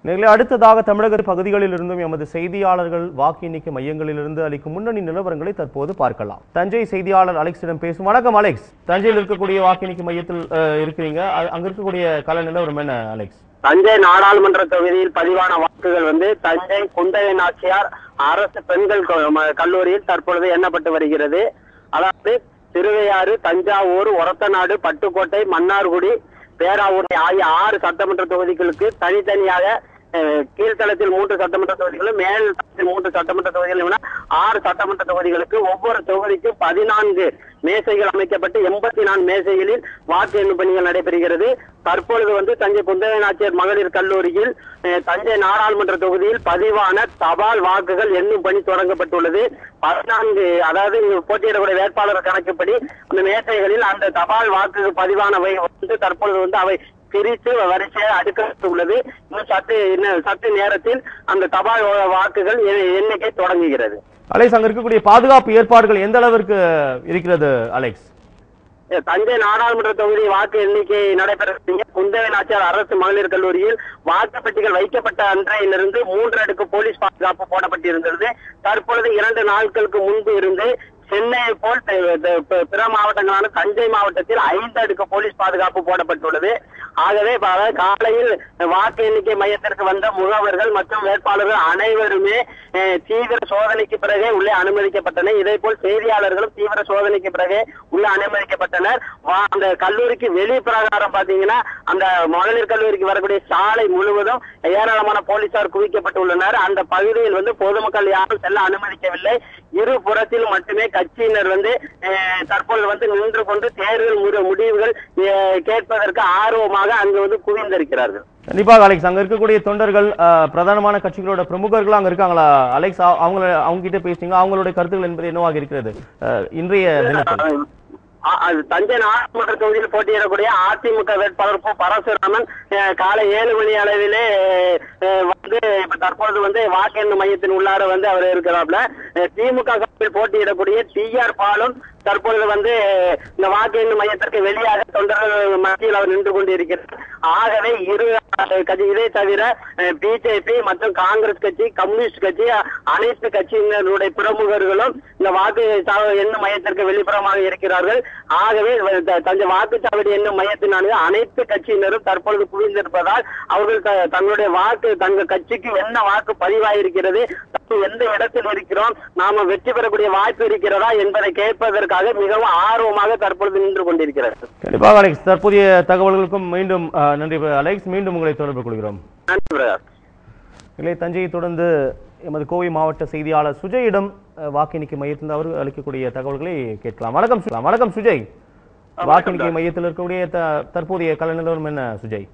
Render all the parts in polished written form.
நேரில் அடுத்ததாக தமிழக பகுதிகளில் இருந்தும் எமது செய்தியாளர்கள் வாக்கு எண்ணிக்கை மையங்களிலிருந்து அளிக்கும் முன்னணி நிலவரங்களை தற்போது பார்க்கலாம். தஞ்சை செய்தியாளர் அலெக்ஸிடம் பேசும். வணக்கம் அலெக்ஸ், தஞ்சையில் இருக்கக்கூடிய வாக்கு எண்ணிக்கை மையத்தில் இருக்கிறீங்க. அங்க இருக்கக்கூடிய கள நிலவரம் என்ன அலெக்ஸ்? தஞ்சை நாடாளுமன்ற தொகுதியில் பதிவான வாக்குகள் தஞ்சை குந்தவை நாச்சியார் அரசு பெண்கள் கல்லூரியில் தற்பொழுது எண்ணப்பட்டு வருகிறது. அதாவது திருவையாறு, தஞ்சாவூர், ஒரத்தநாடு, பட்டுக்கோட்டை, மன்னார்குடி, பேராவூரணி ஆகிய 6 சட்டமன்ற தொகுதிகளுக்கு தனித்தனியாக கீழ்த்தளத்தில் 3 சட்டமன்ற தொகுதிகளும் மேல் தளத்தில் 3 சட்டமன்ற தொகுதிகளும் 6 சட்டமன்ற தொகுதிகளுக்கு ஒவ்வொரு தொகுதிக்கும் 14 மேசைகள் அமைக்கப்பட்டு 84 மேசைகளில் வாக்கு எண்ணும் பணிகள் நடைபெறுகிறது. தற்பொழுது தஞ்சை குந்தவை நாச்சியார் மகளிர் கல்லூரியில் தஞ்சை நாடாளுமன்ற தொகுதியில் பதிவான தபால் வாக்குகள் எண்ணும் பணி தொடங்கப்பட்டுள்ளது. 14 அதாவது போட்டியிடக்கூடிய வேட்பாளர் கணக்குப்படி அந்த மேசைகளில் அந்த தபால் வாக்கு பதிவானவை தற்பொழுது அவை பிரித்து வரிசையாக அடுக்கப்பட்டுள்ளது. சற்று நேரத்தில் அந்த தபால் வாக்குகள் எண்ணிக்கை தொடங்குகிறது. அலெக்ஸ், அங்க இருக்கக்கூடிய பாதுகாப்பு ஏற்பாடுகள் எந்த அளவிற்கு இருக்கிறது அலெக்ஸ்? தஞ்சை நாடாளுமன்ற தொகுதி வாக்கு எண்ணிக்கை நடைபெற குந்தவை நாச்சியார் அரசு மகளிர் கல்லூரியில் வாக்குப்பெட்டிகள் வைக்கப்பட்ட அன்றையிலிருந்து 3 அடுக்கு போலீஸ் பாதுகாப்பு போடப்பட்டிருந்தது. தற்பொழுது 2 நாட்களுக்கு முன்பு இருந்து சென்னையை போல் பிற மாவட்டங்களான தஞ்சை மாவட்டத்தில் 5 அடுக்கு போலீஸ் பாதுகாப்பு போடப்பட்டுள்ளது. ஆகவே காலையில் வாக்கு எண்ணிக்கை மையத்திற்கு வந்த முகவர்கள் மற்றும் வேட்பாளர்கள் அனைவருமே தீவிர சோதனைக்கு பிறகே உள்ளே அனுமதிக்கப்பட்டனர். இதே போல் செய்தியாளர்களும் தீவிர சோதனைக்கு பிறகே உள்ளே அனுமதிக்கப்பட்டனர். அந்த கல்லூரிக்கு வெளி பிரகாரம் பாத்தீங்கன்னா அந்த மகளிர் கல்லூரிக்கு வரக்கூடிய சாலை முழுவதும் ஏராளமான போலீசார் குவிக்கப்பட்டுள்ளனர். அந்த பகுதியில் பொதுமக்கள் யாரும் செல்ல அனுமதிக்கவில்லை. இரு புறத்திலும் மட்டுமே கட்சியினர் தற்போது நின்று கொண்டு தேர்தல் முடிவுகள் கேட்பதற்கு ஆர்வமாக அங்கு குவிந்திருக்கிறார்கள். கண்டிப்பாக அலெக்ஸ், அங்க இருக்கக்கூடிய தொண்டர்கள் பிரதானமான கட்சிகளோட பிரமுகர்கள் அங்க இருக்காங்களா அலெக்ஸ்? அவங்க கிட்ட பேசுறீங்க, அவங்களுடைய கருத்துக்கள் என்பது என்னவாக இருக்கிறது இன்றைய தினத்தில்? தஞ்சை நாடாளுமன்ற தொகுதியில் போட்டியிடக்கூடிய அதிமுக வேட்பாளர் பரசுராமன் காலை 7 மணி அளவிலே இப்ப தற்பொழுது வாக்கு எண்ணும் மையத்தின் உள்ளார அவர் இருக்கிறாப்ல. திமுக போட்டியிடக்கூடிய TR பாலும் தற்பொழுது இந்த வாக்கு எண்ணும் மையத்திற்கு வெளியாக தொண்டர்கள் மத்தியில் அவர் நின்று கொண்டிருக்கிறார். ஆகவே இரு கட்சி இதை தவிர பிஜேபி மற்றும் காங்கிரஸ் கட்சி, கம்யூனிஸ்ட் கட்சி அனைத்து கட்சியினருடைய பிரமுகர்களும் இந்த வாக்கு எண்ணும் மையத்திற்கு வெளிப்புறமாக இருக்கிறார்கள். ஆகவே தஞ்சை வாக்குச்சாவடி என்னும் மையத்தினானது அனைத்து கட்சியினரும் தற்பொழுது குவிந்திருப்பதால் அவர்கள் தங்களுடைய வாக்கு தங்கள் கட்சிக்கு என்ன வாக்கு பதிவாயிருக்கிறது, எந்த இடத்தில் இருக்கிறோம், நாம வெற்றி பெறக்கூடிய வாய்ப்பு இருக்கிறதா என்பதை கேட்பதற்காக மிகவும் ஆர்வமாக தற்பொழுது நின்று கொண்டிருக்கிறார்கள். கண்டிப்பாக அலெக்ஸ், தற்போதைய தகவல்களுக்கும் மீண்டும் நன்றி அலெக்ஸ். மீண்டும் உங்களை தொடர்பு கொள்கிறோம். நன்றி பிரகாஷ். இல்லை, தஞ்சையை தொடர்ந்து எமது கோவை மாவட்ட செய்தியாளர் சுஜயிடம் வாக்கு எண்ணிக்கை மையத்தில் அவர் அளிக்கக்கூடிய தகவல்களை கேட்கலாம். வணக்கம் சுஜய். வாக்கு எண்ணிக்கை மையத்தில் இருக்கக்கூடிய தற்போதைய கள நிலவரம் என்ன சுஜய்?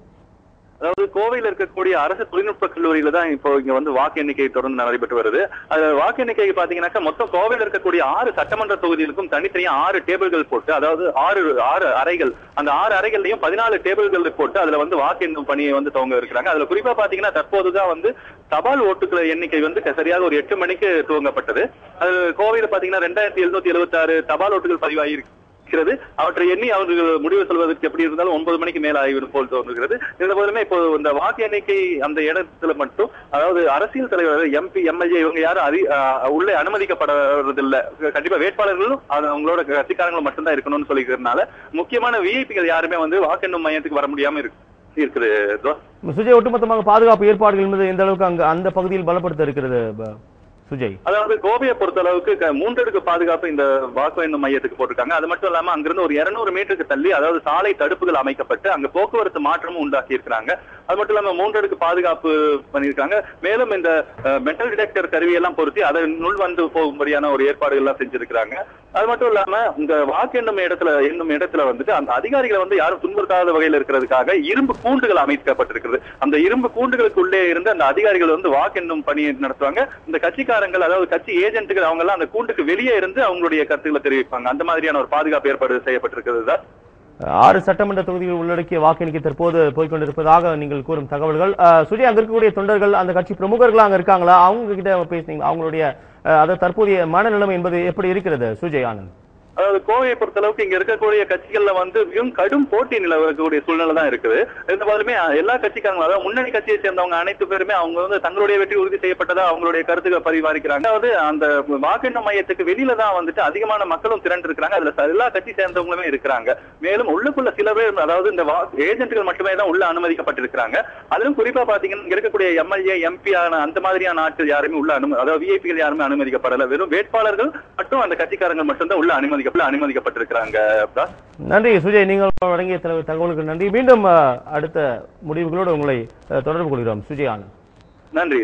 அதாவது கோவையில் இருக்கக்கூடிய அரசு தொழில்நுட்ப கல்லூரியில தான் இப்போ இங்க வாக்கு எண்ணிக்கை தொடர்ந்து நடைபெற்று வருது. அது வாக்கு எண்ணிக்கை பாத்தீங்கன்னாக்கா மொத்தம் கோவையில் இருக்கக்கூடிய 6 சட்டமன்ற தொகுதிகளுக்கும் தனித்தனியா 6 டேபிள்கள் போட்டு, அதாவது 6 அறைகள், அந்த 6 அறைகள்லயும் 14 டேபிள்கள் போட்டு அதுல வாக்கு எண்ணும் பணியை துவங்க இருக்கிறாங்க. அதுல குறிப்பா பாத்தீங்கன்னா தற்போதுதான் தபால் ஓட்டுகள் எண்ணிக்கை சரியாக ஒரு 8 மணிக்கு துவங்கப்பட்டது. அது கோவையில பாத்தீங்கன்னா 2776 தபால் ஓட்டுகள் பதிவாகிருக்கு. அவற்றை எண்ணி அவர்கள் முடிவு சொல்வதற்கு எப்படி இருந்தாலும் 9 மணிக்கு மேல ஆய்வு போல் தோன்றுகிறது. இருந்த போதுமே இப்போ இந்த வாக்கு எண்ணிக்கை அந்த இடத்துல மட்டும், அதாவது அரசியல் தலைவர்கள், MP, MLA இவங்க யாரும் உள்ளே அனுமதிக்கப்படுறதில்லை. கண்டிப்பா வேட்பாளர்களும் அவங்களோட கட்சிக்காரங்களும் மட்டும்தான் இருக்கணும்னு சொல்லிக்கிறதுனால முக்கியமான விஐபிகள் யாருமே வாக்கு எண்ணும் மையத்துக்கு வர முடியாம இருக்குது. சுஜய், ஒட்டுமொத்தமாக பாதுகாப்பு ஏற்பாடுகள் என்பது எந்த அளவுக்கு அங்க அந்த பகுதியில் பலப்படுத்த இருக்கிறது சுஜய்? அதாவது கோவையை பொறுத்த அளவுக்கு 3 அடுக்கு பாதுகாப்பு இந்த வாக்கு எண்ணும் மையத்துக்கு போட்டிருக்காங்க. அது மட்டும் இல்லாம அங்கிருந்து ஒரு 200 மீட்டருக்கு தள்ளி, அதாவது சாலை தடுப்புகள் அமைக்கப்பட்டு அங்க போக்குவரத்து மாற்றமும் உண்டாக்கி இருக்கிறாங்க. அது மட்டும் இல்லாம 3 அடுக்கு பாதுகாப்பு பண்ணியிருக்காங்க. மேலும் இந்த மெட்டல் டிடெக்டர் கருவியெல்லாம் பொருத்தி அதை போகும்படியான ஒரு ஏற்பாடுகள் எல்லாம் செஞ்சிருக்கிறாங்க. அது மட்டும் இல்லாம இந்த வாக்கு எண்ணும் இடத்துல அந்த அதிகாரிகளை யாரும் துன்புறுத்தாத வகையில் இருக்கிறதுக்காக இரும்பு கூண்டுகள் அமைக்கப்பட்டிருக்கிறது. அந்த இரும்பு கூண்டுகளுக்கு உள்ளே இருந்து அந்த அதிகாரிகள் வாக்கு எண்ணும் பணியை நடத்துவாங்க. இந்த கட்சிக்காரர்கள், அதாவது கட்சி ஏஜென்ட்டுகள் அவங்க எல்லாம் அந்த கூண்டுக்கு வெளியே இருந்து அவங்களுடைய கருத்துக்களை தெரிவிப்பாங்க. அந்த மாதிரியான ஒரு பாதுகாப்பு ஏற்பாடு செய்யப்பட்டிருக்கிறது. 6 சட்டமன்ற தொகுதிகள் உள்ளடக்கிய வாக்கு எண்ணிக்கை தற்போது போய்கொண்டிருப்பதாக நீங்கள் கூறும் தகவல்கள். சுஜய், அங்க இருக்கக்கூடிய தொண்டர்கள், அந்த கட்சி பிரமுகர்கள் அங்க இருக்காங்களா? அவங்க கிட்ட பேசுனீங்க, அவங்களுடைய தற்போதைய மனநிலைமை என்பது எப்படி இருக்கிறது சுஜய் ஆனந்த்? அதாவது கோவையை பொறுத்தளவுக்கு இங்க இருக்கக்கூடிய கட்சிகள்ல வந்து மிகவும் கடும் போட்டி நிலவக்கூடிய சூழ்நிலை தான் இருக்குது. இருந்தாலுமே எல்லா கட்சிக்காரங்களும், அதாவது முன்னணி கட்சியை சேர்ந்தவங்க அனைத்து பேருமே அவங்க வந்து தங்களுடைய வெற்றி உறுதி செய்யப்பட்டதா அவங்களுடைய கருத்துக்களை பரிமாறிக்கிறாங்க. அதாவது அந்த வாக்கு மையத்துக்கு வெளியில தான் வந்துட்டு அதிகமான மக்களும் திரண்டு இருக்கிறாங்க. அதுல எல்லா கட்சி சேர்ந்தவங்களுமே இருக்கிறாங்க. மேலும் உள்ளுக்குள்ள சில பேர், அதாவது இந்த ஏஜென்ட்கள் மட்டுமே தான் உள்ள அனுமதிக்கப்பட்டிருக்கிறாங்க. அதிலும் குறிப்பா பாத்தீங்கன்னா இங்க இருக்கக்கூடிய எம்எல்ஏ எம்பி அந்த மாதிரியான ஆட்கள் யாருமே உள்ள அதாவது விஐபிகள் யாருமே அனுமதிக்கப்படல. வெறும் வேட்பாளர்கள் மற்றும் அந்த கட்சிக்காரங்க மட்டும் தான் உள்ள அனுமதிக்கப்பட்டிருக்கிறாங்க. நன்றி சுஜய், நீங்கள் வழங்கிய தகவலுக்கு நன்றி. மீண்டும் அடுத்த முடிவுகளோடு உங்களை தொடர்பு கொள்கிறோம் சுஜய் ஆனந்த். நன்றி.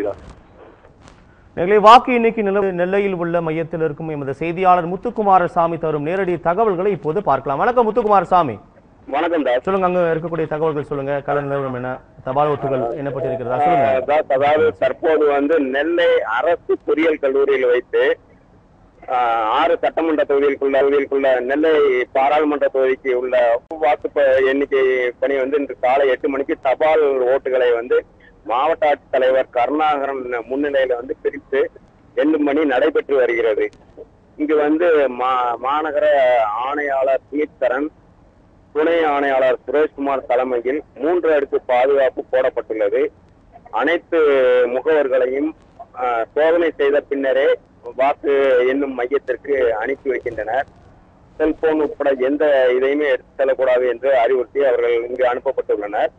வாக்கு எண்ணிக்கை நெல்லையில் உள்ள மையத்தில் இருக்கும் எமது செய்தியாளர் முத்துக்குமாரசாமி தரும் நேரடி தகவல்களை இப்போது பார்க்கலாம். வணக்கம் முத்துக்குமாரசாமி. வணக்கம். சொல்லுங்க, அங்க இருக்கக்கூடிய தகவல்கள் சொல்லுங்க. கள நிலவரம் என்ன, தபால் ஓட்டுகள் எண்ணப்பட்டிருக்கிறதா சொல்லுங்க. அதாவது தற்போது வந்து நெல்லை அரசு பொறியியல் கல்லூரியில் வைத்து 6 சட்டமன்ற தொகுதிகளுக்குள்ள நெல்லை பாராளுமன்ற தொகுதிக்கு உள்ள வாக்கு எண்ணிக்கை பணி வந்து இன்று காலை 8 மணிக்கு தபால் ஓட்டுகளை வந்து மாவட்ட ஆட்சித்தலைவர் கருணாகரன் முன்னிலையில வந்து பிரித்து எண்ணும் பணி நடைபெற்று வருகிறது. இங்கு வந்து மாநகர ஆணையாளர் தீர்த்தரன், துணை ஆணையாளர் சுரேஷ்குமார் தலைமையில் 3 அடுக்கு பாதுகாப்பு போடப்பட்டுள்ளது. அனைத்து முகவர்களையும் சோதனை செய்த பின்னரே வாக்கு எண்ணும் மையத்திற்கு அனுப்பி வைக்கின்றனர். செல்போன் உட்பட எந்த இதையுமே எடுத்து செல்லக்கூடாது என்று அறிவுறுத்தி அவர்கள் இங்கு அனுப்பப்பட்டுள்ளனர்.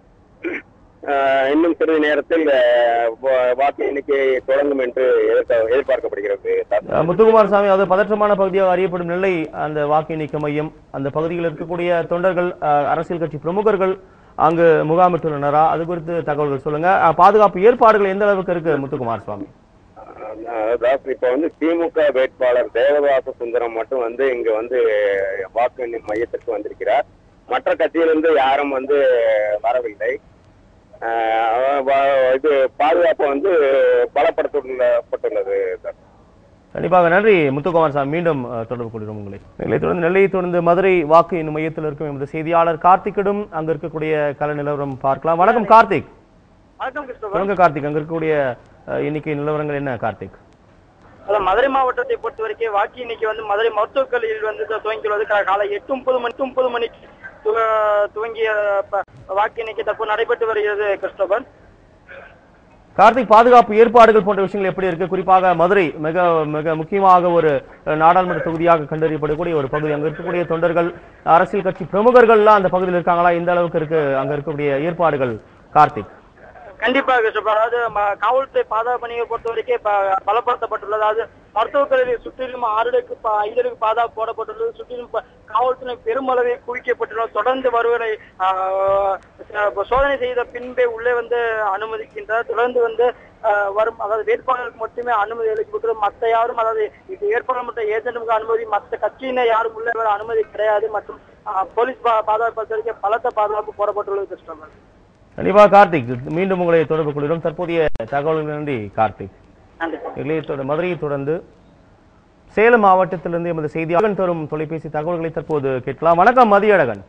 இன்னும் சிறிது நேரத்தில் வாக்கு எண்ணிக்கை தொடங்கும் என்று எதிர்பார்க்கப்படுகிறது. முத்துக்குமாரசாமி, அது பதற்றமான பகுதியாக அறியப்படும் நெல்லை அந்த வாக்கு எண்ணிக்கை மையம், அந்த பகுதியில் இருக்கக்கூடிய தொண்டர்கள், அரசியல் கட்சி பிரமுகர்கள் அங்கு முகாமிட்டுள்ளனரா? அது குறித்து தகவல்கள் சொல்லுங்க. பாதுகாப்பு ஏற்பாடுகள் எந்த அளவுக்கு இருக்கு முத்துக்குமாரசுவாமி? இப்ப வந்து திமுக வேட்பாளர் தேவதாச சுந்தரம் மட்டும் வந்து இங்க வந்து வாக்கு எண்ணும் மையத்திற்கு வந்திருக்கிறார். மற்ற கட்சியிலிருந்து யாரும் வந்து வரவில்லை. இது பாதுகாப்பு வந்து பலப்படுத்தப்பட்டுள்ளது. கண்டிப்பாக நன்றி முத்துக்குமாரசாமி. மீண்டும் தொடர்பு கொள்கிறோம் உங்களை. நெல்லையை தொடர்ந்து மதுரை வாக்கு எண்ணும் மையத்தில் இருக்கும் எமது செய்தியாளர் கார்த்திக்கிடம் அங்க இருக்கக்கூடிய கள நிலவரம் பார்க்கலாம். வணக்கம் கார்த்திக். சொல்லுங்க கார்த்திக், அங்க இருக்கக்கூடிய எண்ணிக்கை நிலவரங்கள் என்ன கார்த்திக்? மதுரை மாவட்டத்தை பொறுத்த வரைக்கும் வாக்கு எண்ணிக்கை வந்து மதுரை மருத்துவக் கல்லூரியில் வந்து துவங்கியுள்ளது. காலை 8:30 மணிக்கு துவங்கிய வாக்கு எண்ணிக்கை தற்போது நடைபெற்று வருகிறது. கிறிஸ்டோபர், கார்த்திக், பாதுகாப்பு ஏற்பாடுகள் போன்ற விஷயங்கள் எப்படி இருக்கு? குறிப்பாக மதுரை மிக மிக முக்கியமாக ஒரு நாடாளுமன்ற தொகுதியாக கண்டறியப்படக்கூடிய ஒரு பகுதி. அங்க இருக்கக்கூடிய தொண்டர்கள், அரசியல் கட்சி பிரமுகர்கள்லாம் அந்த பகுதியில் இருக்காங்களா? இந்த அளவுக்கு இருக்கு அங்க இருக்கக்கூடிய ஏற்பாடுகள் கார்த்திக்? கண்டிப்பாக அதாவது காவல்துறை பாதுகாப்பு பணியை பொறுத்த வரைக்கும் பலப்படுத்தப்பட்டுள்ளது. அதாவது மருத்துவக் கல்லூரி சுற்றிலும் 5 அடுக்கு பாதுகாப்பு போடப்பட்டுள்ளது. சுற்றிலும் காவல்துறை பெருமளவை குவிக்கப்பட்டுள்ளது. தொடர்ந்து வருவரை சோதனை செய்த பின்பே உள்ளே வந்து அனுமதிக்கின்றார். தொடர்ந்து வந்து வரும், அதாவது வேட்பாளருக்கு மட்டுமே அனுமதி அளிக்கப்பட்டு மற்ற யாரும், அதாவது இது வேட்பாளர் மற்ற ஏஜென்ட்டுக்கு அனுமதி, மற்ற கட்சியினர் யாரும் உள்ளே வர அனுமதி கிடையாது. மற்றும் போலீஸ் பாதுகாப்பு பொறுத்த வரைக்கும் பலத்த பாதுகாப்பு போடப்பட்டுள்ளது. கிருஷ்ணன், கண்டிப்பாக கார்த்திக், மீண்டும் உங்களை தொடர்பு கொள்கிறோம். தற்போதைய தகவல்கள் நன்றி கார்த்திக். மதுரையை தொடர்ந்து சேலம் மாவட்டத்திலிருந்து எமது செய்தியாளர் தரும் தொலைபேசி தகவல்களை தற்போது கேட்கலாம். வணக்கம் மதியழகன்.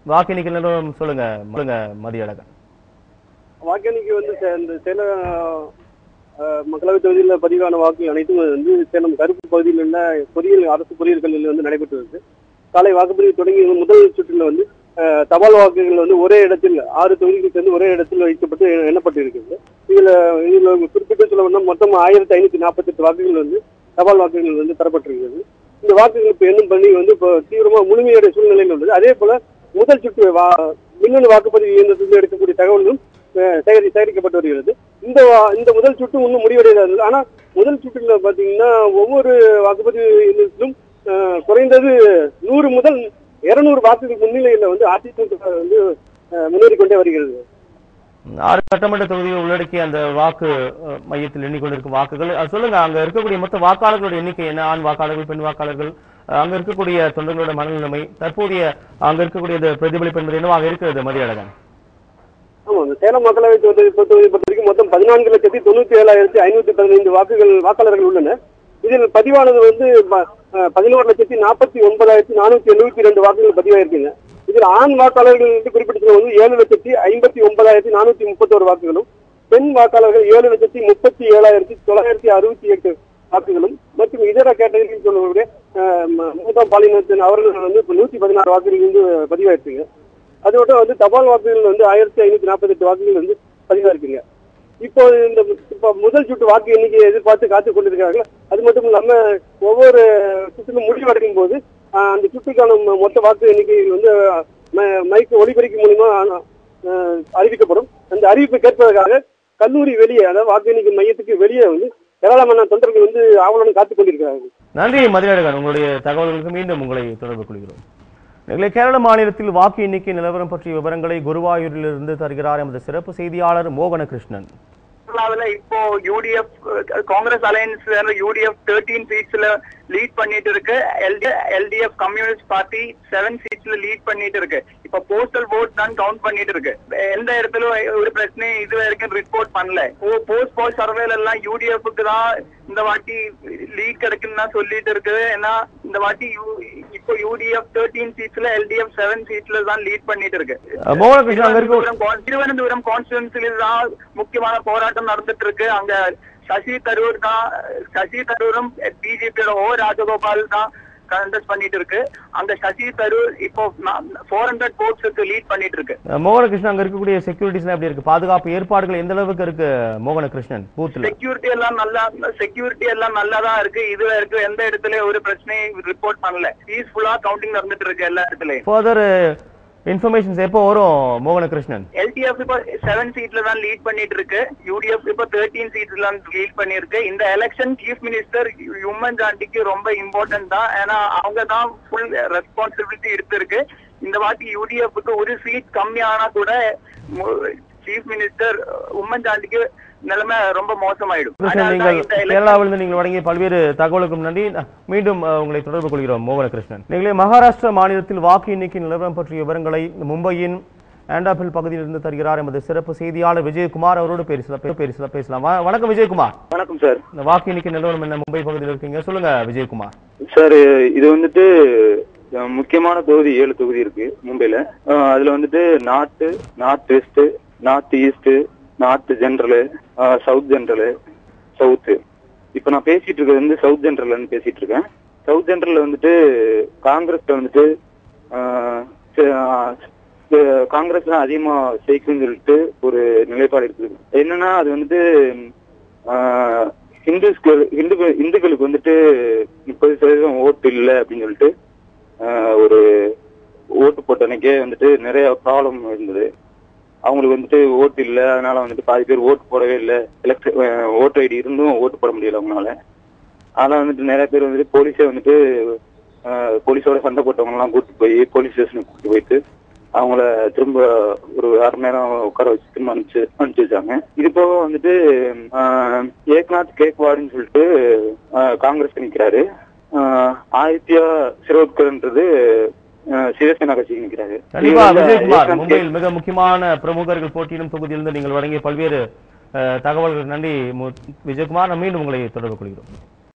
வாக்கு எண்ணிக்கை நிலவரம் சொல்லுங்க மதியழகன். வாக்கு எண்ணிக்கை வந்து இந்த சேலம் மக்களவைத் தொகுதியில் பதிவான வாக்குகள் அனைத்தும் வந்து சேலம் கருப்பு பகுதியில் உள்ள அரசு பொறியியல் கல்லூரியில் வந்து நடைபெற்று வருது. காலை வாக்குப்பதிவு தொடங்கி முதல் சுற்றில் வந்து தபால் வாக்குகள் வந்து ஒரே இடத்தில் 6 தொகுதிகள் சேர்ந்து ஒரே இடத்தில் வைக்கப்பட்டு எண்ணப்பட்டு இருக்கிறது. இதுல குறிப்பிட்டு சொல்ல வந்தால் மொத்தம் 1548 வாக்குகள் வந்து தபால் வாக்குகள் வந்து தரப்பட்டிருக்கிறது. இந்த வாக்குகள் இப்ப எண்ணும் பணி வந்து இப்போ தீவிரமா முழுமையுடைய சூழ்நிலையில் உள்ளது. அதே போல முதல் சுற்று மின்னணு வாக்குப்பதிவு இயந்திரத்தில் எடுக்கக்கூடிய தகவல்களும் சேகரிக்கப்பட்டு வருகிறது. இந்த முதல் சுற்று இன்னும் முடிவடையாது. ஆனா முதல் சுற்றுல பாத்தீங்கன்னா ஒவ்வொரு வாக்குப்பதிவு இயந்திரத்திலும் குறைந்தது 100 முதல் 200 வாக்குகள் முன்னிலையில வந்து அதிமுக வந்து முன்னேறிக்கொண்டே வருகிறது. 6 சட்டமன்ற தொகுதிகள் உள்ளடக்கிய அந்த வாக்கு மையத்தில் எண்ணிக்கொண்டிருக்கும் வாக்குகள் சொல்லுங்க. அங்க இருக்கக்கூடிய மொத்த வாக்காளர்களுடைய எண்ணிக்கை என்ன? ஆண் வாக்காளர்கள், பெண் வாக்காளர்கள், அங்க இருக்கக்கூடிய தொண்டர்களோட மனநிலைமை, தற்போதைய அங்க இருக்கக்கூடிய பிரதிபலிப்பு என்பது என்னவாக இருக்கிறது மதியழகன்? ஆமா, இந்த சேலம் மக்களவை தொகுதியை பொறுத்த வரைக்கும் மொத்தம் 14,97,515 வாக்காளர்கள் உள்ளனர். இதில் பதிவானது வந்து 11,49,472 வாக்குகள் பதிவாயிருக்குங்க. இதில் ஆண் வாக்காளர்கள் என்று குறிப்பிட்டு வந்து 7,59,431 வாக்குகளும், பெண் வாக்காளர்கள் 7,37,968 வாக்குகளும் மற்றும் இதர கேட்டகரியில் சொல்லக்கூடிய மூன்றாம் பாலினத்தின் அவர்கள் வந்து இப்ப 116 வாக்குகள் வந்து பதிவாயிருக்குங்க. அதோட வந்து தபால் வாக்குகள் வந்து 1548 வாக்குகள் வந்து பதிவாயிருக்குங்க. இப்போ முதல் சுற்று வாக்கு எண்ணிக்கையை எதிர்பார்த்து காத்துக் கொண்டிருக்கிறார்கள். அது மட்டும் இல்லாம ஒவ்வொரு சுற்றிலும் முடிவடையும் போது அந்த சுற்றுக்கான மொத்த வாக்கு எண்ணிக்கை வந்து மைக்கு ஒலிபெருக்கி மூலியமா அறிவிக்கப்படும். அந்த அறிவிப்பை கேட்பதற்காக கல்லூரி வெளியே, அதாவது வாக்கு எண்ணிக்கை மையத்துக்கு வெளியே வந்து ஏராளமான தொண்டர்கள் வந்து ஆவலுடன் காத்துக் கொண்டிருக்கிறார்கள். நன்றி மதியழகன், உங்களுடைய தகவல்களுக்கு மீண்டும் உங்களை தொடர்பு கொள்கிறோம். கேரள மாநிலத்தில் வாக்கு எண்ணிக்கை நிலவரம் பற்றிய விவரங்களை குருவாயூரிலிருந்து தருகிறார் எமது சிறப்பு செய்தியாளர் மோகனகிருஷ்ணன். இப்போ யூடிஎஃப் காங்கிரஸ் அலையன்ஸ் யூடிஎஃப் 13 சீட்ஸ்ல லீட் பண்ணிட்டு இருக்கு. எல்டிஎஃப் கம்யூனிஸ்ட் பார்ட்டி 7 சீட்ஸ்ல லீட் பண்ணிட்டு இருக்கு. இப்ப போஸ்டல் ஓட் தான் கவுண்ட் பண்ணிட்டு இருக்கு. எந்த இடத்துல ஒரு பிரச்சனையும் இது வரைக்கும் ரிப்போர்ட் பண்ணல. போஸ்ட் போல் சர்வேல எல்லாம் யூடிஎஃப்க்கு தான் இந்த வாட்டி லீட் கிடைக்குன்னு தான் சொல்லிட்டு இருக்கு. ஏன்னா இந்த வாட்டி இப்போ யூடிஎஃப் 13 சீட்ஸ்ல எல்டிஎஃப் 7 சீட்ஸ்ல தான் லீட் பண்ணிட்டு இருக்கு. திருவனந்தபுரம் கான்ஸ்டிட்யூன்சில தான் முக்கியமான போராட்டம் நடந்துட்டு இருக்கு. அங்க சசி தரூரும் பிஜேபியோட ராஜகோபால் தான் கண்டஸ்ட் பண்ணிட்டு இருக்கு. அங்க சசி தரூர் இப்போ 400 votes லீட் பண்ணிட்டு இருக்கு. மோகனகிருஷ்ணன், அங்க இருக்கக்கூடிய செக்யூரிட்டிஸ் எப்படி இருக்கு? பாதுகாப்பு ஏற்பாடுகள் எந்த அளவுக்கு இருக்கு மோகனகிருஷ்ணன்? பூத்ல செக்யூரிட்டி எல்லாம் நல்லாதான் இருக்கு. இதுல இருக்கு எந்த இடத்துல ஒரு பிரச்சனையும் ரிப்போர்ட் பண்ணல. பீஸ்ஃபுல்லா கவுண்டிங் நடந்துட்டு இருக்கு எல்லா இடத்துலயும். ஃபர்தர் இன்ஃபர்மேஷன்ஸ் எப்போ வரும் மோகனகிருஷ்ணன்? எல்டிஎஃப் இப்போ 7 சீட்ல தான் லீட் பண்ணிட்டு இருக்கு. யூடிஎஃப் இப்போ 13 சீட்ல தான் லீட் பண்ணிருக்கு. இந்த எலெக்ஷன் சீஃப் மினிஸ்டர் உம்மன் சாண்டிக்கு ரொம்ப இம்பார்ட்டன்ட் தான். ஏன்னா அவங்க தான் ஃபுல் ரெஸ்பான்சிபிலிட்டி எடுத்திருக்கு. இந்த வாட்டி யூடிஎஃப்க்கு ஒரு சீட் கம்மியானா கூட சீஃப் மினிஸ்டர் உம்மன் சாண்டிக்கு நிலைமை ரொம்ப மோசமாயிடும். கேரளாவிலிருந்து நீங்கள் வழங்கிய பல்வேறு தகவலுக்கும் நன்றி. மீண்டும் உங்களை தொடர்பு கொள்கிறோம் மோகனகிருஷ்ணன். நீங்களே மகாராஷ்டிரா மாநிலத்தில் வாக்கு எண்ணிக்கை நிலவரம் பற்றிய விவரங்களை மும்பையின் ஆண்டாபில் பகுதியில் இருந்து தருகிறார் எமது சிறப்பு செய்தியாளர் விஜயகுமார். அவரோடு பேசலாம். வணக்கம் விஜயகுமார். வணக்கம் சார். இந்த வாக்கு எண்ணிக்கை நிலவரம் என்ன? மும்பை பகுதியில் இருக்கீங்க, சொல்லுங்க விஜயகுமார். சார், இது வந்துட்டு முக்கியமான தொகுதி 7 தொகுதி இருக்கு மும்பைல. அதுல வந்துட்டு north west, north east, north general, south general, south. இப்ப நான் பேசிட்டு இருக்கிறது வந்து சவுத் ஜெனரல் பேசிட்டு இருக்கேன். சவுத் ஜெனரல் வந்துட்டு காங்கிரஸ்ல வந்துட்டு காங்கிரஸ் தான் அதிகமா ஜெயிக்கும்னு சொல்லிட்டு ஒரு நிலைப்பாடு இருக்குது. என்னன்னா அது வந்துட்டு இந்துக்களுக்கு வந்துட்டு 30% ஓட்டு இல்லை அப்படின்னு சொல்லிட்டு ஒரு ஓட்டு போட்ட அன்னைக்கே வந்துட்டு நிறைய ப்ராப்ளம் இருந்தது. அவங்களுக்கு வந்துட்டு ஓட்டு இல்லை, அதனால வந்துட்டு பாதி பேர் ஓட்டு போடவே இல்லை. ஓட்டு ஐடி இருந்தும் ஓட்டு போட முடியல அவங்களால. அதனால வந்துட்டு நிறைய பேர் வந்துட்டு போலீஸோட சண்டை போட்டவங்க எல்லாம் கூப்பிட்டு போய் போலீஸ் ஸ்டேஷனுக்கு கூப்பிட்டு போயிட்டு அவங்கள திரும்ப ஒரு 1/2 மணி நேரம் உட்கார வச்சு திரும்ப அனுப்பிச்சு வச்சாங்க. இது போக வந்துட்டு ஏக்நாத் கேக்வாடுன்னு சொல்லிட்டு காங்கிரஸ் நிற்கிறாரு. ஆதித்யா சிரோட்கர்ன்றது சிவசேனா கட்சிக்கு நிற்கிறாரு. விஜயகுமார், மும்பையில் மிக முக்கியமான பிரமுகர்கள் போட்டியிடும் தொகுதியிலிருந்து நீங்கள் வழங்கிய பல்வேறு தகவல்கள் நன்றி விஜயகுமார். மீண்டும் உங்களை தொடர்பு கொள்கிறோம்.